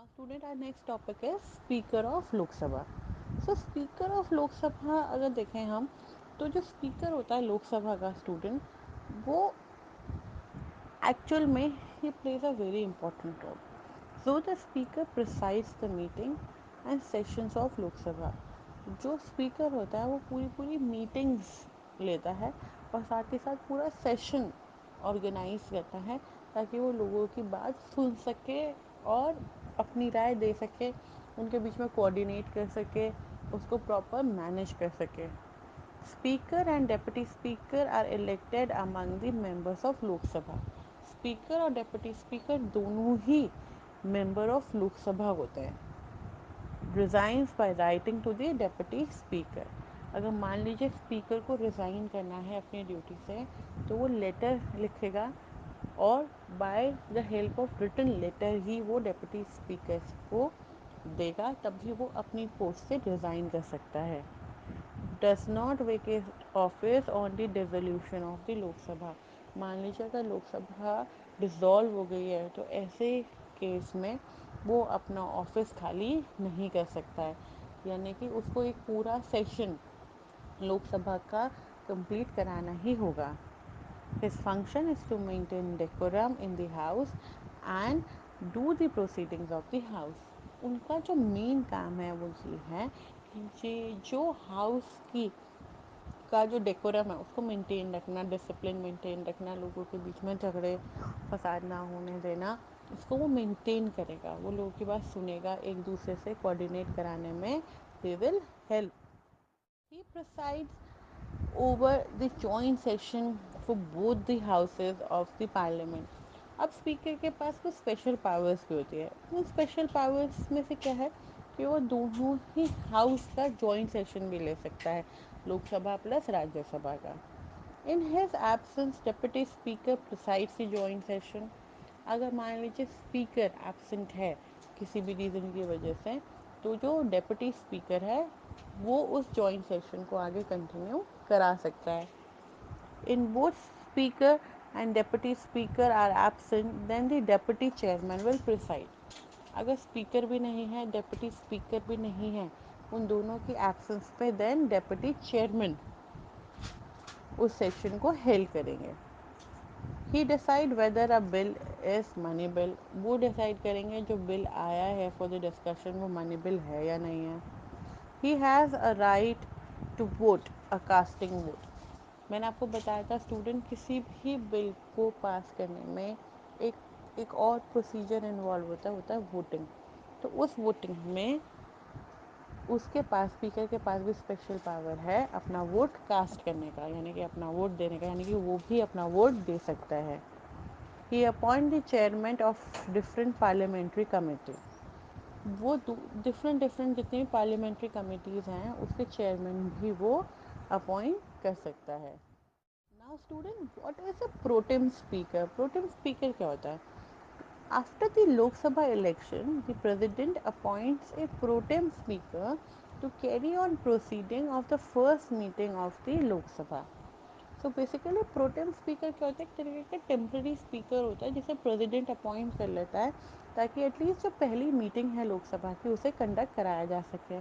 Student, our next topic is Speaker of Lok Sabha. So Speaker of Lok Sabha अगर देखें हम तो जो स्पीकर होता है लोक सभा का स्टूडेंट वो एक्चुअल में he plays a very important role. So the speaker presides the meeting and sessions of Lok Sabha. जो स्पीकर होता है वो पूरी पूरी मीटिंग्स लेता है और साथ ही साथ पूरा सेशन ऑर्गेनाइज करता है ताकि वो लोगों की बात सुन सके और अपनी राय दे सके, उनके बीच में कोऑर्डिनेट कर सके, उसको प्रॉपर मैनेज कर सके. Speaker and deputy speaker are elected among the members of Lok Sabha. Speaker और डेप्यूटी स्पीकर दोनों ही मेंबर ऑफ लोक सभा होते हैं. Resigns by writing to the deputy speaker. अगर मान लीजिए स्पीकर को रिज़ाइन करना है अपनी ड्यूटी से तो वो लेटर लिखेगा और by the help of written letter ही वो डेप्यूटी स्पीकर को देगा, तभी वो अपनी पोस्ट से रिज़ाइन कर सकता है. Does not vacate office on the dissolution of the Lok Sabha. मान लीजिए अगर लोकसभा डिसॉल्व हो गई है तो ऐसे केस में वो अपना ऑफिस खाली नहीं कर सकता है, यानी कि उसको एक पूरा सेशन लोकसभा का कंप्लीट कराना ही होगा. His function is to maintain decorum in the house and do the proceedings of the house. उनका जो मेन काम है वो ये है कि जो हाउस की का जो डेकोरम है उसको मेंटेन रखना, डिसिप्लिन मेंटेन रखना, लोगों के बीच में झगड़े फसाद ना होने देना, इसको वो मेंटेन करेगा. वो लोगों की बात सुनेगा, एक दूसरे से कोऑर्डिनेट कराने में they will help. He presides over the joint session for both the houses of the parliament. अब स्पीकर के पास कुछ स्पेशल पावर्स भी होती है. उन स्पेशल पावर्स में से क्या है कि वो दोनों ही हाउस का जॉइंट सेशन भी ले सकता है, लोकसभा प्लस राज्यसभा का. In his absence deputy speaker presides the joint session. अगर मान लीजिए स्पीकर एब्सेंट है किसी भी रीज़न की वजह से तो जो डेप्यूटी स्पीकर है वो उस जॉइंट सेशन को आगे कंटिन्यू करा सकता है. In both speaker and deputy speaker are absent then the deputy chairman will preside. अगर स्पीकर भी नहीं है, डेप्यूटी स्पीकर भी नहीं है, उन दोनों की एब्सेंस पे देन डेप्यूटी चेयरमैन उस सेशन को हेल्ड करेंगे. He decide whether a bill is money bill. वो डिसाइड करेंगे जो बिल आया है फॉर द डिस्कशन वो मनी बिल है या नहीं है. He has a right to vote a casting vote. मैंने आपको बताया था स्टूडेंट किसी भी बिल को पास करने में एक और प्रोसीजर इन्वॉल्व होता है वोटिंग. तो उस वोटिंग में उसके पास स्पीकर के पास भी स्पेशल पावर है अपना वोट कास्ट करने का, यानी कि अपना वोट देने का, यानी कि वो भी अपना वोट दे सकता है. He appoint the chairman of different parliamentary committee. वो डिफरेंट डिफरेंट जितनी भी पार्लियामेंट्री कमेटीज़ हैं उसके चेयरमैन भी वो अपॉइंट कर सकता है. Now student, what is a pro tem speaker? Pro tem speaker क्या होता है? After the Lok Sabha election the president appoints A pro tem speaker to carry on proceeding of the first meeting of the Lok Sabha. So basically pro tem speaker क्या होता है? एक तरीके का temporary speaker होता है जिसे प्रेसिडेंट अपॉइंट कर लेता है ताकि एटलीस्ट जो पहली मीटिंग है लोकसभा की उसे कंडक्ट कराया जा सके.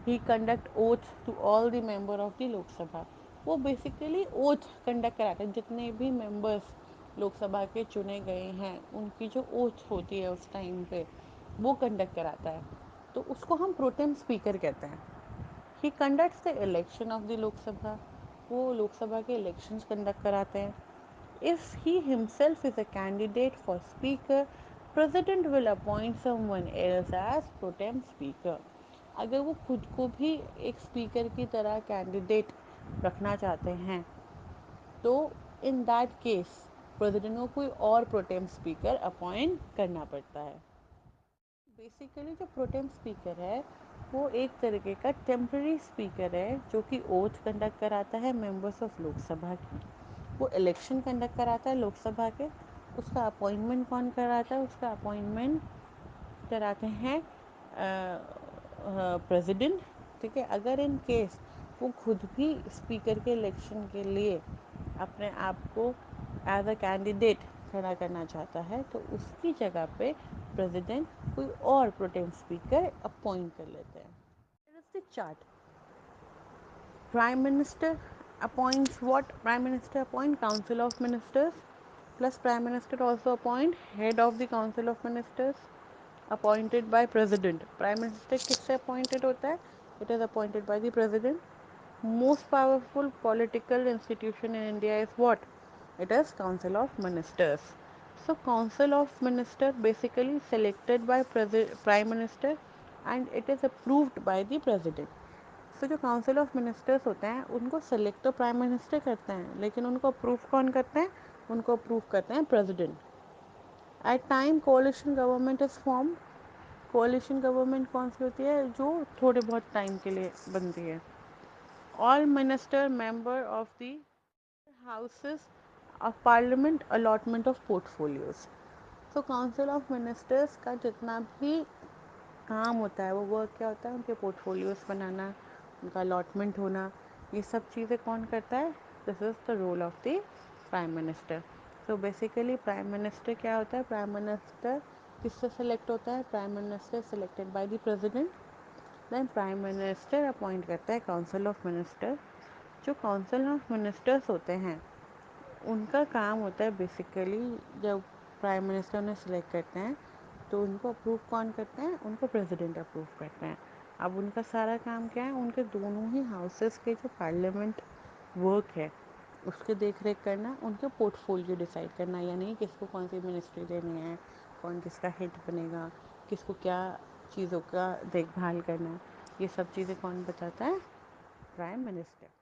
He conduct oath to all the member of the Lok Sabha. वो बेसिकली ओथ कंडक्ट कराते हैं, जितने भी मेंबर्स लोकसभा के चुने गए हैं उनकी जो ओथ होती है उस टाइम पे वो कंडक्ट कराता है, तो उसको हम प्रोटेम स्पीकर कहते हैं. He conducts the election of the Lok Sabha. वो लोकसभा के इलेक्शंस कंडक्ट कराते हैं. If he himself is a candidate for speaker, president will appoint someone else as pro tem speaker. अगर वो खुद को भी एक स्पीकर की तरह कैंडिडेट रखना चाहते हैं तो इन दैट केस प्रेसिडेंट को कोई और प्रोटेम स्पीकर अपॉइंट करना पड़ता है. बेसिकली जो प्रोटेम स्पीकर है वो एक तरीके का टेम्प्रेरी स्पीकर है जो कि ओथ कंडक्ट कराता है मेंबर्स ऑफ लोकसभा की. वो इलेक्शन कंडक्ट कराता है लोकसभा के. उसका अपॉइंटमेंट कौन कराता है? उसका अपॉइंटमेंट कराते हैं प्रेसिडेंट. ठीक है, अगर इन केस वो खुद भी स्पीकर के इलेक्शन के लिए अपने आप को एज अ कैंडिडेट खड़ा करना चाहता है तो उसकी जगह पे प्रेसिडेंट कोई और प्रोटेम स्पीकर अपॉइंट कर लेते हैं. Here is the chart. Prime Minister appoints what? Prime Minister appoint Council of Ministers, plus Prime Minister also appoint Head of the Council of Ministers appointed by President. Prime Minister किससे appointed होता है? It is appointed by the President. Most powerful political institution in India is what? It is Council of Ministers. So Council of Minister basically selected by Prime Minister and it is approved by the President. So जो council of ministers होते हैं उनको select तो prime minister करते हैं लेकिन उनको approve कौन करते हैं? उनको अप्रूव करते हैं president. At time coalition government is form. Coalition government कौन सी होती है? जो थोड़े बहुत टाइम के लिए बनती है. All minister member of the houses of parliament allotment of portfolios. तो काउंसिल ऑफ मिनिस्टर्स का जितना भी काम होता है वो वर्क क्या होता है? उनके पोर्टफोलियोज बनाना, उनका अलॉटमेंट होना, ये सब चीज़ें कौन करता है? This is the role of the prime minister. तो बेसिकली प्राइम मिनिस्टर क्या होता है? प्राइम मिनिस्टर किससे सेलेक्ट होता है? Prime minister selected by the president. Then prime minister appoint करता है काउंसिल ऑफ मिनिस्टर. जो काउंसिल ऑफ मिनिस्टर्स होते हैं उनका काम होता है बेसिकली जब प्राइम मिनिस्टर उन्हें सेलेक्ट करते हैं तो उनको अप्रूव कौन करते हैं? उनको प्रेसिडेंट अप्रूव करते हैं. अब उनका सारा काम क्या है? उनके दोनों ही हाउसेस के जो पार्लियामेंट वर्क है उसके देख रेख करना, उनके पोर्टफोलियो डिसाइड करना, यानी किसको कौन सी मिनिस्ट्री देनी है, कौन किसका हेड बनेगा, किसको क्या चीज़ों का देखभाल करना है, ये सब चीज़ें कौन बताता है? Prime minister.